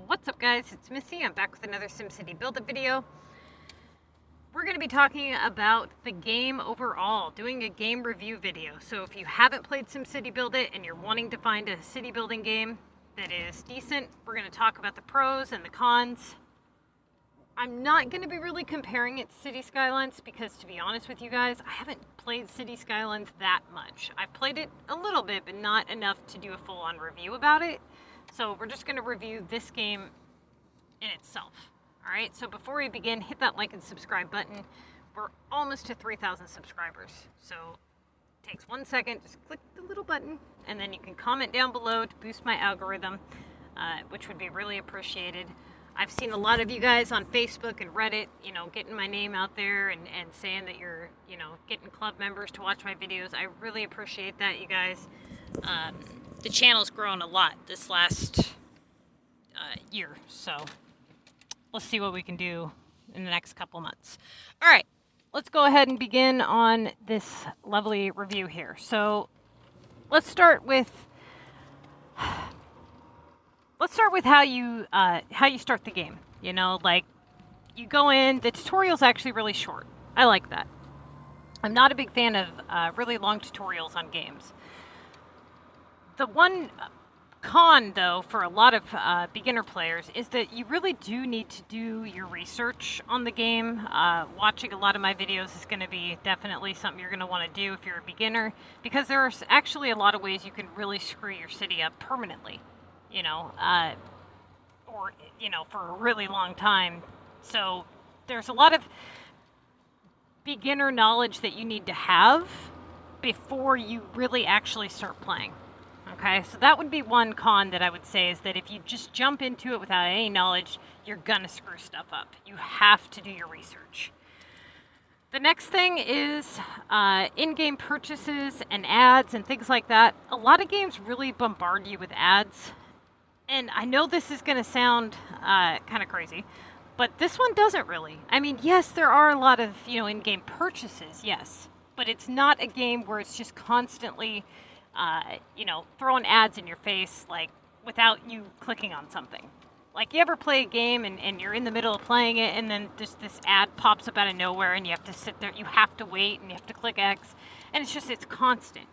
What's up guys, it's Missy. I'm back with another SimCity Build It video. We're going to be talking about the game overall, doing a game review video. So if you haven't played SimCity Build It and you're wanting to find a city building game that is decent, we're going to talk about the pros and the cons. I'm not going to be really comparing it to City Skylines because, to be honest with you guys, I haven't played City Skylines that much. I've played it a little bit, but not enough to do a full-on review about it. So we're just going to review this game in itself. All right, so before we begin, hit that like and subscribe button. We're almost to 3,000 subscribers. So it takes 1 second, just click the little button, and then you can comment down below to boost my algorithm, which would be really appreciated. I've seen a lot of you guys on Facebook and Reddit, getting my name out there and saying that you're, getting club members to watch my videos. I really appreciate that, you guys. The channel's grown a lot this last year, so let's see what we can do in the next couple months. All right, let's go ahead and begin on this lovely review here. So let's start with how you start the game. Like you go in. The tutorial's actually really short. I like that. I'm not a big fan of really long tutorials on games. The one con, though, for a lot of beginner players is that you really do need to do your research on the game. Watching a lot of my videos is going to be definitely something you're going to want to do if you're a beginner, because there's actually a lot of ways you can really screw your city up permanently, for a really long time. So there's a lot of beginner knowledge that you need to have before you really actually start playing. Okay, so that would be one con that I would say, is that if you just jump into it without any knowledge, you're gonna screw stuff up. You have to do your research. The next thing is in-game purchases and ads and things like that. A lot of games really bombard you with ads. And I know this is gonna sound kind of crazy, but this one doesn't really. I mean, yes, there are a lot of, in-game purchases, yes. But it's not a game where it's just constantly throwing ads in your face, like, without you clicking on something. Like, you ever play a game and you're in the middle of playing it, and then just this ad pops up out of nowhere, and you have to sit there, you have to wait, and you have to click X, and it's constant.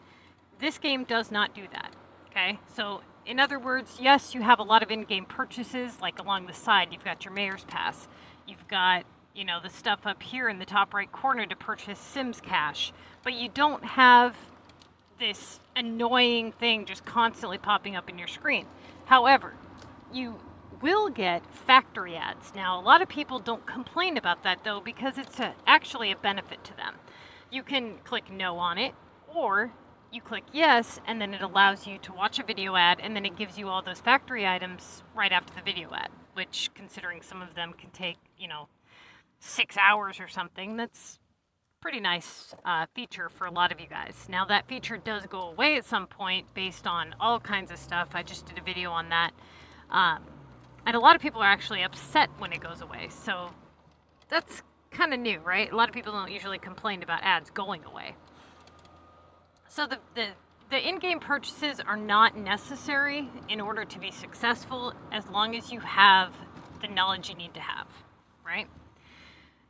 This game does not do that, okay? So, in other words, yes, you have a lot of in-game purchases, like along the side, you've got your Mayor's Pass, you've got, the stuff up here in the top right corner to purchase Sims Cash, but you don't have this annoying thing just constantly popping up in your screen. However, you will get factory ads. Now, a lot of people don't complain about that, though, because it's actually a benefit to them. You can click no on it, or you click yes, and then it allows you to watch a video ad, and then it gives you all those factory items right after the video ad, which, considering some of them can take, 6 hours or something, that's pretty nice feature for a lot of you guys. Now, that feature does go away at some point based on all kinds of stuff. I just did a video on that. And a lot of people are actually upset when it goes away. So that's kind of new, right? A lot of people don't usually complain about ads going away. So the in-game purchases are not necessary in order to be successful, as long as you have the knowledge you need to have, right?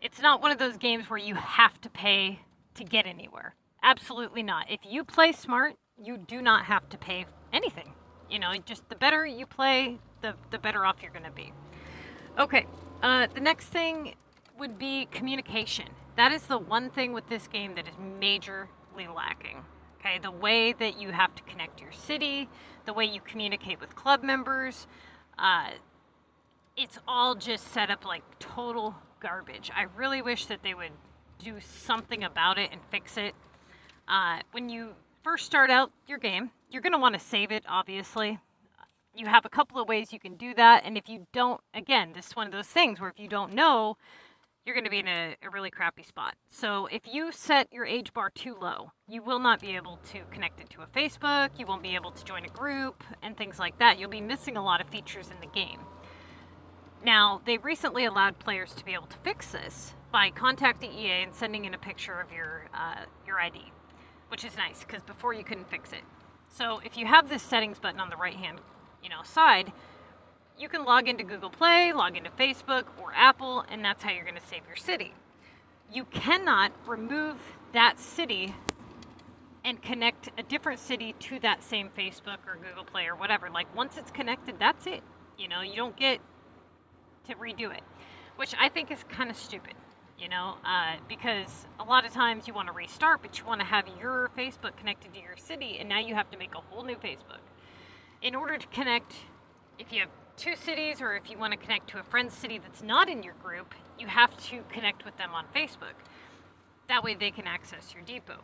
It's not one of those games where you have to pay to get anywhere. Absolutely not. If you play smart, you do not have to pay anything. Just the better you play, the better off you're going to be. Okay, the next thing would be communication. That is the one thing with this game that is majorly lacking. Okay, the way that you have to connect to your city, the way you communicate with club members, it's all just set up like total garbage. I really wish that they would do something about it and fix it. When you first start out your game, you're going to want to save it, obviously. You have a couple of ways you can do that, and if you don't, again, this is one of those things where if you don't know, you're going to be in a really crappy spot. So if you set your age bar too low, you will not be able to connect it to a Facebook, you won't be able to join a group, and things like that. You'll be missing a lot of features in the game. Now, they recently allowed players to be able to fix this by contacting EA and sending in a picture of your ID, which is nice, because before you couldn't fix it. So if you have this settings button on the right-hand, side, you can log into Google Play, log into Facebook or Apple, and that's how you're going to save your city. You cannot remove that city and connect a different city to that same Facebook or Google Play or whatever. Like, once it's connected, that's it. You know, you don't get to redo it, which I think is kind of stupid, you know, because a lot of times you want to restart, but you want to have your Facebook connected to your city, and now you have to make a whole new Facebook. In order to connect, if you have two cities or if you want to connect to a friend's city that's not in your group, you have to connect with them on Facebook. That way they can access your depot.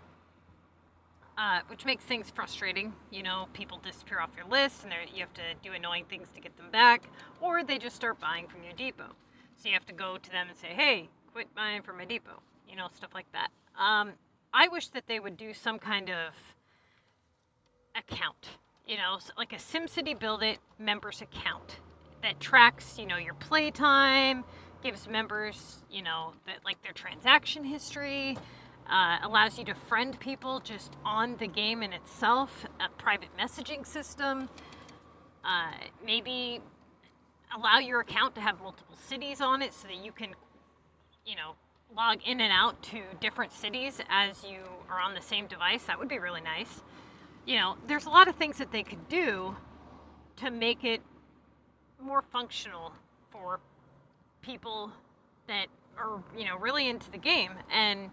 Which makes things frustrating. You know, people disappear off your list and you have to do annoying things to get them back, or they just start buying from your depot. So you have to go to them and say, hey, quit buying from my depot. You know, stuff like that. I wish that they would do some kind of account. You know, like a SimCity Build It members account that tracks, you know, your playtime, gives members, you know, that, like, their transaction history, allows you to friend people just on the game in itself, a private messaging system, maybe allow your account to have multiple cities on it so that you can, you know, log in and out to different cities as you are on the same device. That would be really nice. You know, there's a lot of things that they could do to make it more functional for people that are, you know, really into the game. And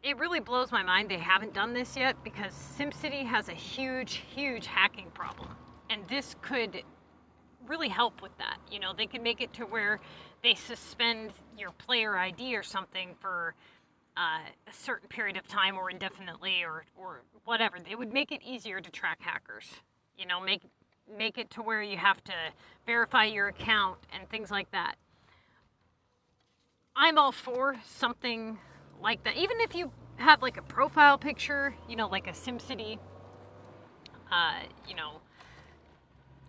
it really blows my mind they haven't done this yet, because SimCity has a huge hacking problem, and this could really help with that. You know, they can make it to where they suspend your player ID or something for a certain period of time, or indefinitely, or whatever. They would make it easier to track hackers. You know, make it to where you have to verify your account and things like that. I'm all for something like that. Even if you have like a profile picture, you know, like a SimCity, you know,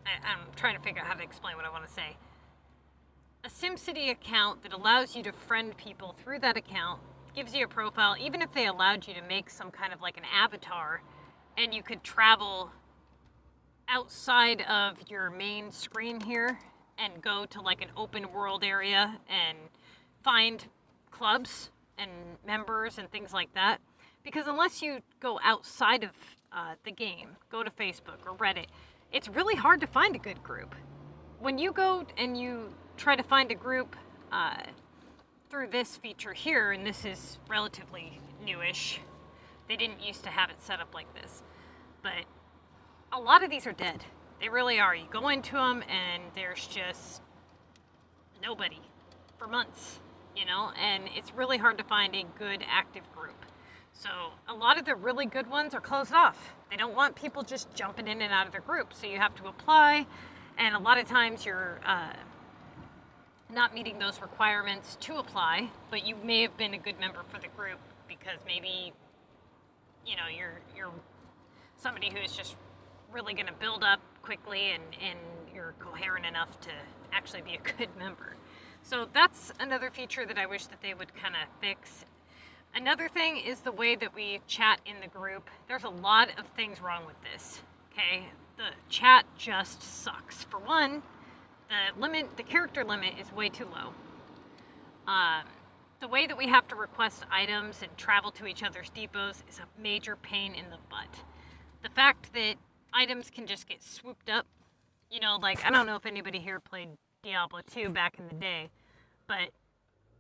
I'm trying to figure out how to explain what I want to say. A SimCity account that allows you to friend people through that account, gives you a profile, even if they allowed you to make some kind of like an avatar, and you could travel outside of your main screen here and go to like an open world area and find clubs and members and things like that. Because unless you go outside of the game, go to Facebook or Reddit, it's really hard to find a good group. When you go and you try to find a group through this feature here, and this is relatively newish, they didn't used to have it set up like this, but a lot of these are dead. They really are. You go into them and there's just nobody for months. You know, and it's really hard to find a good active group. So a lot of the really good ones are closed off. They don't want people just jumping in and out of their group. So you have to apply, and a lot of times you're not meeting those requirements to apply, but you may have been a good member for the group because maybe, you know, you're somebody who's just really going to build up quickly, and you're coherent enough to actually be a good member. So that's another feature that I wish that they would kind of fix. Another thing is the way that we chat in the group. There's a lot of things wrong with this, okay? The chat just sucks. For one, the character limit is way too low. The way that we have to request items and travel to each other's depots is a major pain in the butt. The fact that items can just get swooped up, you know, like, I don't know if anybody here played Diablo 2 back in the day, but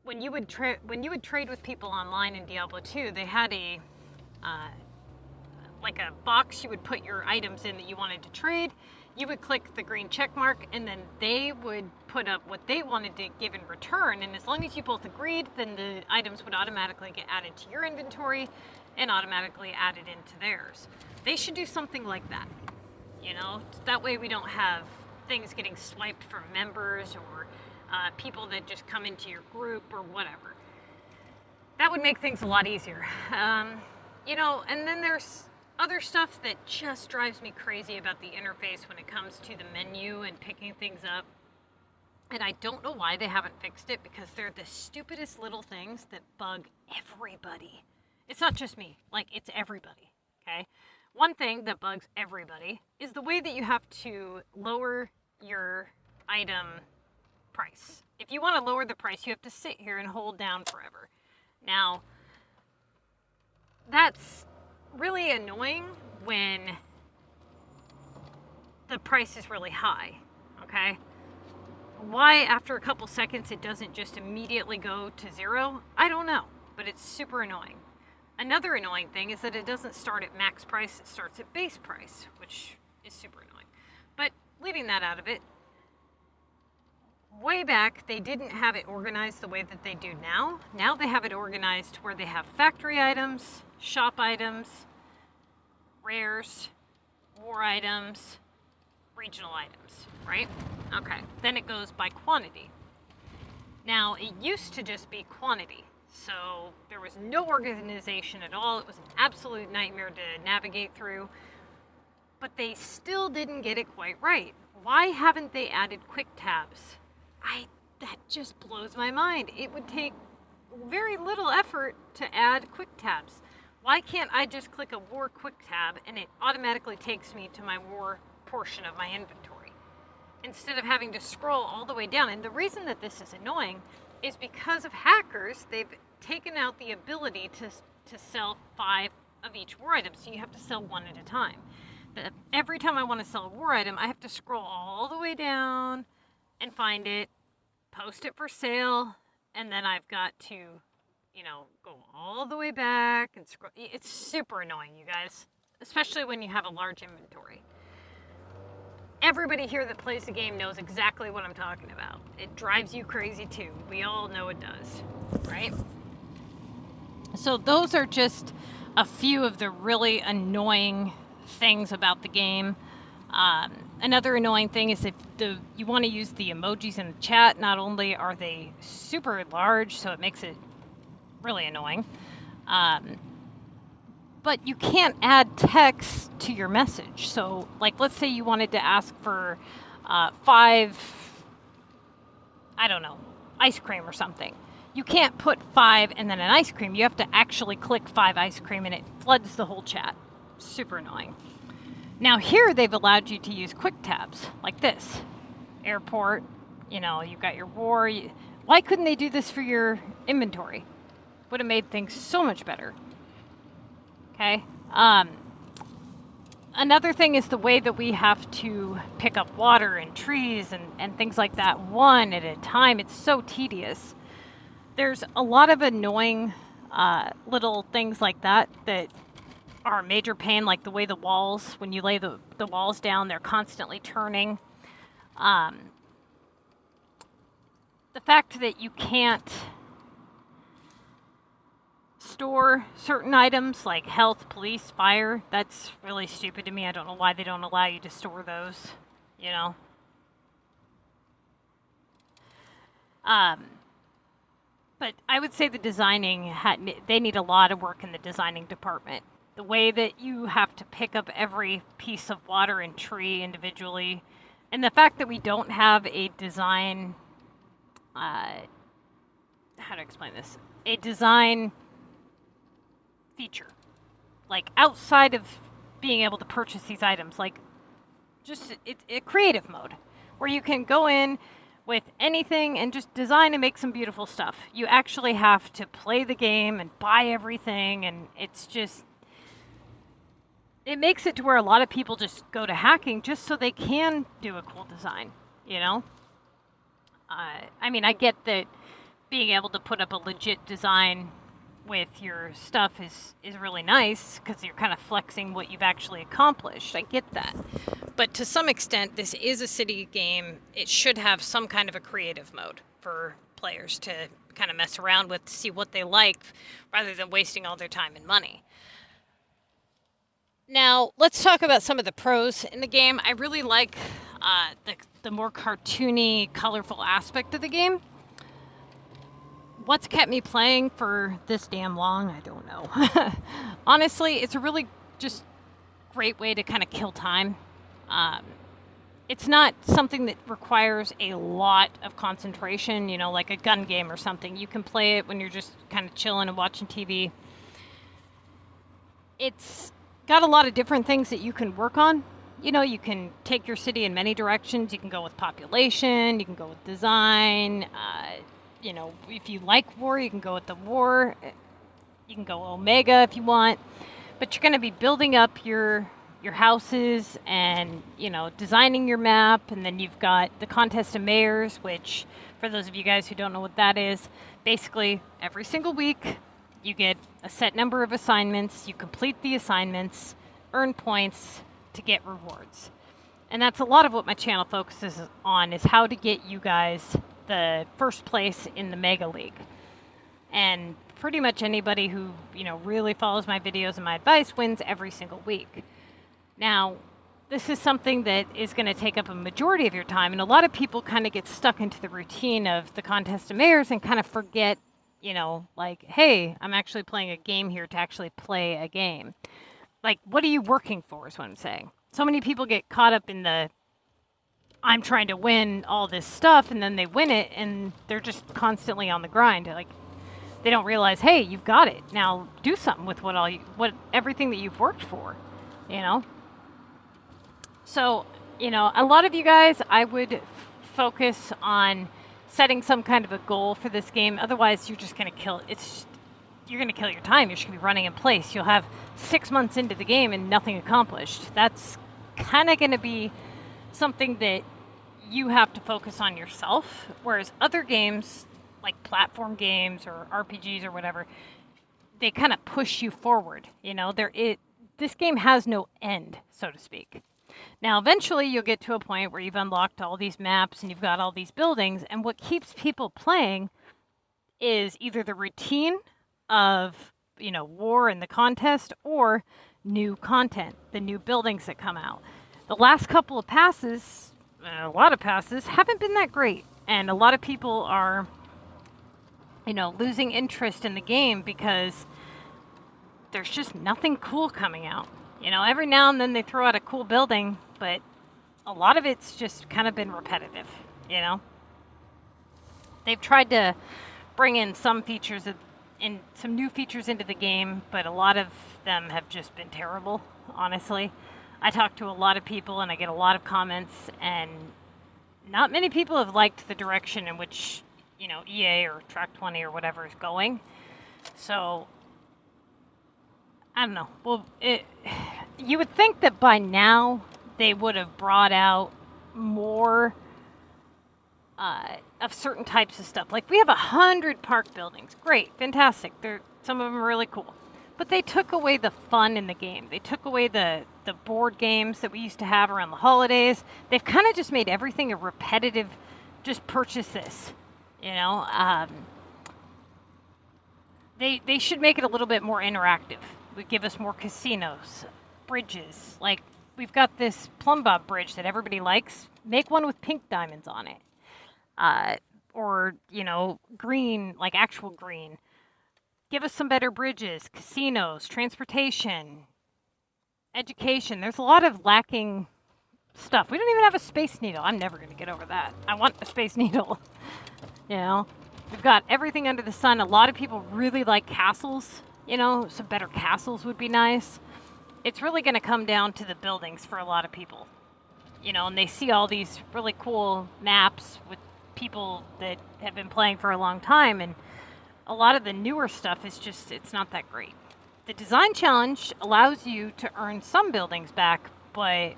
when you would trade with people online in Diablo 2, they had a like a box you would put your items in that you wanted to trade. You would click the green check mark, and then they would put up what they wanted to give in return, and as long as you both agreed, then the items would automatically get added to your inventory and automatically added into theirs. They should do something like that, you know? That way we don't have things getting swiped from members or people that just come into your group or whatever. That would make things a lot easier. You know, and then there's other stuff that just drives me crazy about the interface when it comes to the menu and picking things up. And I don't know why they haven't fixed it, because they're the stupidest little things that bug everybody. It's not just me, like, it's everybody, okay? One thing that bugs everybody is the way that you have to lower your item price. If you want to lower the price, you have to sit here and hold down forever. Now, that's really annoying when the price is really high, okay? Why after a couple seconds it doesn't just immediately go to 0, I don't know, but it's super annoying. Another annoying thing is that it doesn't start at max price, it starts at base price, which is super annoying. But leaving that out of it, way back they didn't have it organized the way that they do now. Now they have it organized where they have factory items, shop items, rares, war items, regional items, right? Okay, then it goes by quantity. Now, it used to just be quantity, so there was no organization at all. It was an absolute nightmare to navigate through, but they still didn't get it quite right. Why haven't they added quick tabs? That just blows my mind. It would take very little effort to add quick tabs. Why can't I just click a war quick tab and it automatically takes me to my war portion of my inventory instead of having to scroll all the way down? And the reason that this is annoying is because of hackers. They've taken out the ability to sell 5 of each war item, so you have to sell 1 at a time. But every time I want to sell a war item, I have to scroll all the way down and find it, post it for sale, and then I've got to, go all the way back and scroll. It's super annoying, you guys, especially when you have a large inventory. Everybody here that plays the game knows exactly what I'm talking about. It drives you crazy too. We all know it does, right? So those are just a few of the really annoying things about the game. Another annoying thing is if you want to use the emojis in the chat, not only are they super large, so it makes it really annoying, but you can't add text to your message. So, like, let's say you wanted to ask for 5, I don't know, ice cream or something. You can't put 5 and then an ice cream. You have to actually click 5 ice cream and it floods the whole chat. Super annoying. Now here they've allowed you to use quick tabs like this. Airport, you've got your war. Why couldn't they do this for your inventory? Would have made things so much better. Okay. Another thing is the way that we have to pick up water and trees and things like that one at a time. It's so tedious. There's a lot of annoying little things like that are a major pain, like the way the walls, when you lay the walls down, they're constantly turning. The fact that you can't store certain items like health, police, fire, that's really stupid to me. I don't know why they don't allow you to store those, But I would say the designing, they need a lot of work in the designing department. The way that you have to pick up every piece of water and tree individually, and the fact that we don't have a design, how to explain this? A design feature, like outside of being able to purchase these items, like just a creative mode where you can go in with anything and just design and make some beautiful stuff. You actually have to play the game and buy everything, and it makes it to where a lot of people just go to hacking just so they can do a cool design, I get that being able to put up a legit design with your stuff is really nice because you're kind of flexing what you've actually accomplished. I get that. But to some extent, this is a city game. It should have some kind of a creative mode for players to kind of mess around with, to see what they like, rather than wasting all their time and money. Now, let's talk about some of the pros in the game. I really like the more cartoony, colorful aspect of the game. What's kept me playing for this damn long? I don't know. Honestly, it's a really just great way to kind of kill time. It's not something that requires a lot of concentration, like a gun game or something. You can play it when you're just kind of chilling and watching TV. It's got a lot of different things that you can work on. you know, you can take your city in many directions. You can go with population, you can go with design. You know, if you like war, you can go with the war. You can go Omega if you want. But you're going to be building up your houses and, you know, designing your map. And then you've got the contest of mayors, which, for those of you guys who don't know what that is, basically every single week you get a set number of assignments. You complete the assignments, earn points to get rewards. And that's a lot of what my channel focuses on, is how to get you guys the first place in the Mega League. And pretty much anybody who, you know, really follows my videos and my advice wins every single week. Now, this is something that is going to take up a majority of your time, and a lot of people kind of get stuck into the routine of the contest of mayors and kind of forget, you know, like, hey, I'm actually playing a game here to actually play a game. Like, what are you working for is what I'm saying. So many people get caught up in the, I'm trying to win all this stuff, and then they win it, and they're just constantly on the grind. Like, they don't realize, hey, you've got it. Now do something with everything that you've worked for, you know? So, you know, a lot of you guys, I would focus on setting some kind of a goal for this game. Otherwise, you're just going to kill it. You're going to kill your time. You're just going to be running in place. You'll have 6 months into the game and nothing accomplished. That's kind of going to be something that you have to focus on yourself. Whereas other games, like platform games or RPGs or whatever, they kind of push you forward. You know, this game has no end, so to speak. Now, eventually you'll get to a point where you've unlocked all these maps and you've got all these buildings, and what keeps people playing is either the routine of, you know, war and the contest, or new content, the new buildings that come out. The last couple of passes, a lot of passes, haven't been that great, and a lot of people are, you know, losing interest in the game because there's just nothing cool coming out. You know, every now and then they throw out a cool building, but a lot of it's just kind of been repetitive, you know? They've tried to bring in some new features into the game, but a lot of them have just been terrible, honestly. I talk to a lot of people and I get a lot of comments, and not many people have liked the direction in which, you know, EA or Track 20 or whatever is going. So, I don't know. Well, you would think that by now they would have brought out more of certain types of stuff. Like, we have 100 park buildings. Great, fantastic. Some of them are really cool. But they took away the fun in the game. They took away the board games that we used to have around the holidays. They've kind of just made everything a repetitive, just purchase this, you know? They should make it a little bit more interactive. Would give us more casinos, bridges. Like, we've got this Plum Bob bridge that everybody likes. Make one with pink diamonds on it. Or, you know, green, like actual green. Give us some better bridges, casinos, transportation, education. There's a lot of lacking stuff. We don't even have a Space Needle. I'm never going to get over that. I want a Space Needle. You know, we've got everything under the sun. A lot of people really like castles. You know, some better castles would be nice. It's really going to come down to the buildings for a lot of people. You know, and they see all these really cool maps with people that have been playing for a long time, and a lot of the newer stuff is just, it's not that great. The design challenge allows you to earn some buildings back, but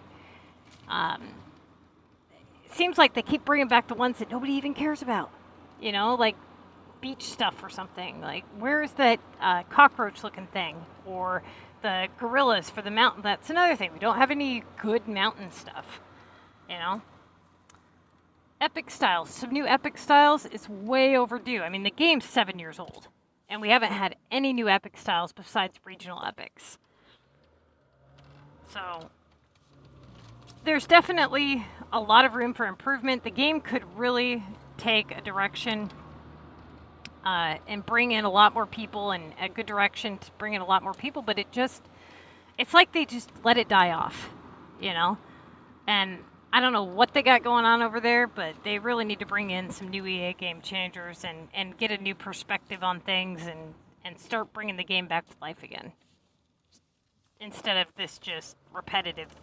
it seems like they keep bringing back the ones that nobody even cares about. You know, like beach stuff or something. Like, where's that cockroach looking thing? Or the gorillas for the mountain. That's another thing. We don't have any good mountain stuff, you know? Epic styles. Some new epic styles is way overdue. I mean, the game's 7 years old, and we haven't had any new epic styles besides regional epics. So, there's definitely a lot of room for improvement. The game could really take a direction and bring in a lot more people, and a good direction to bring in a lot more people, but it's like they just let it die off, you know? And I don't know what they got going on over there, but they really need to bring in some new EA game changers and get a new perspective on things and start bringing the game back to life again. Instead of this just repetitive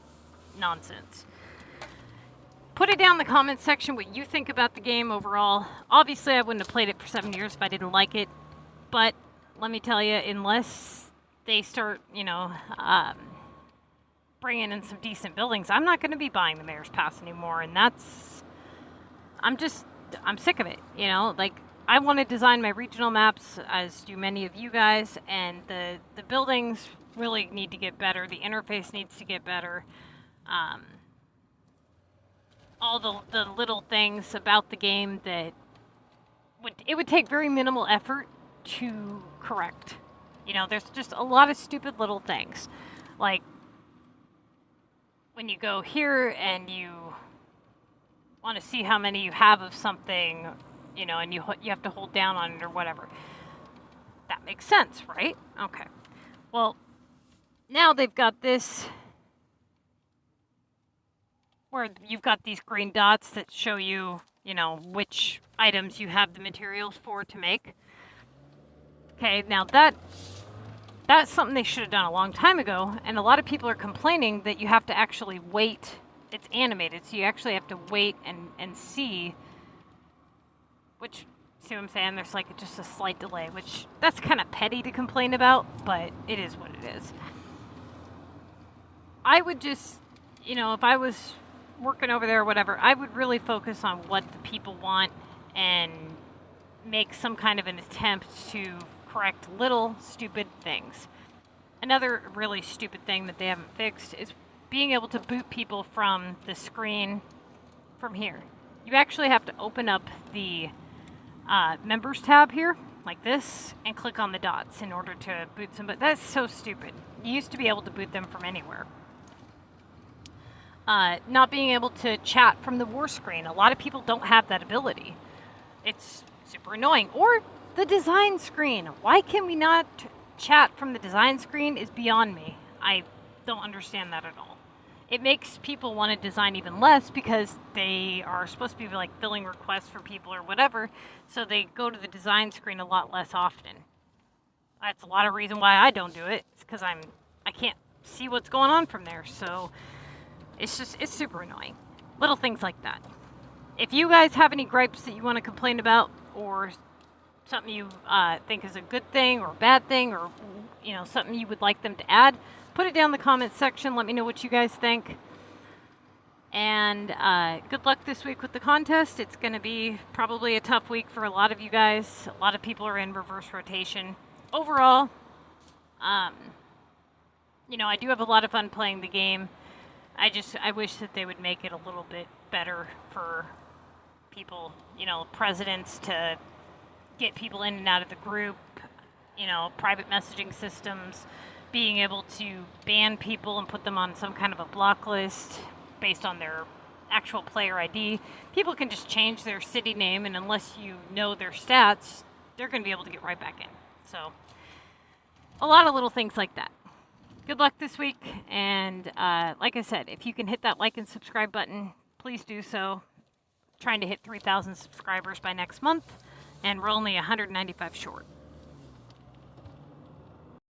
nonsense. Put it down in the comments section what you think about the game overall. Obviously, I wouldn't have played it for 7 years if I didn't like it. But let me tell you, unless they start, bringing in some decent buildings, I'm not going to be buying the Mayor's Pass anymore. And I'm sick of it, Like, I want to design my regional maps, as do many of you guys. And the buildings really need to get better. The interface needs to get better. All the little things about the game that it would take very minimal effort to correct. There's just a lot of stupid little things. Like when you go here and you want to see how many you have of something, and you have to hold down on it or whatever. That makes sense, right? Okay. Well, now they've got this where you've got these green dots that show you, which items you have the materials for to make. Okay, now that's something they should have done a long time ago, and a lot of people are complaining that you have to actually wait. It's animated, so you actually have to wait and see, which, see what I'm saying? There's like just a slight delay, which that's kind of petty to complain about, but it is what it is. I would just, if I was working over there or whatever, I would really focus on what the people want and make some kind of an attempt to correct little stupid things. Another really stupid thing that they haven't fixed is being able to boot people from the screen from here. You actually have to open up the members tab here, like this, and click on the dots in order to boot somebody. That's so stupid. You used to be able to boot them from anywhere. Not being able to chat from the war screen. A lot of people don't have that ability. It's super annoying. Or the design screen. Why can we not chat from the design screen is beyond me. I don't understand that at all. It makes people want to design even less because they are supposed to be like filling requests for people or whatever, so they go to the design screen a lot less often. That's a lot of reason why I don't do it. It's because I can't see what's going on from there, so it's super annoying. Little things like that. If you guys have any gripes that you want to complain about, or something you think is a good thing or a bad thing, or something you would like them to add, put it down in the comments section. Let me know what you guys think. And good luck this week with the contest. It's going to be probably a tough week for a lot of you guys. A lot of people are in reverse rotation. Overall, I do have a lot of fun playing the game. I wish that they would make it a little bit better for people, presidents to get people in and out of the group, private messaging systems, being able to ban people and put them on some kind of a block list based on their actual player ID. People can just change their city name, and unless you know their stats, they're going to be able to get right back in. So, a lot of little things like that. Good luck this week, and like I said, if you can hit that like and subscribe button, please do so. Trying to hit 3,000 subscribers by next month, and we're only 195 short.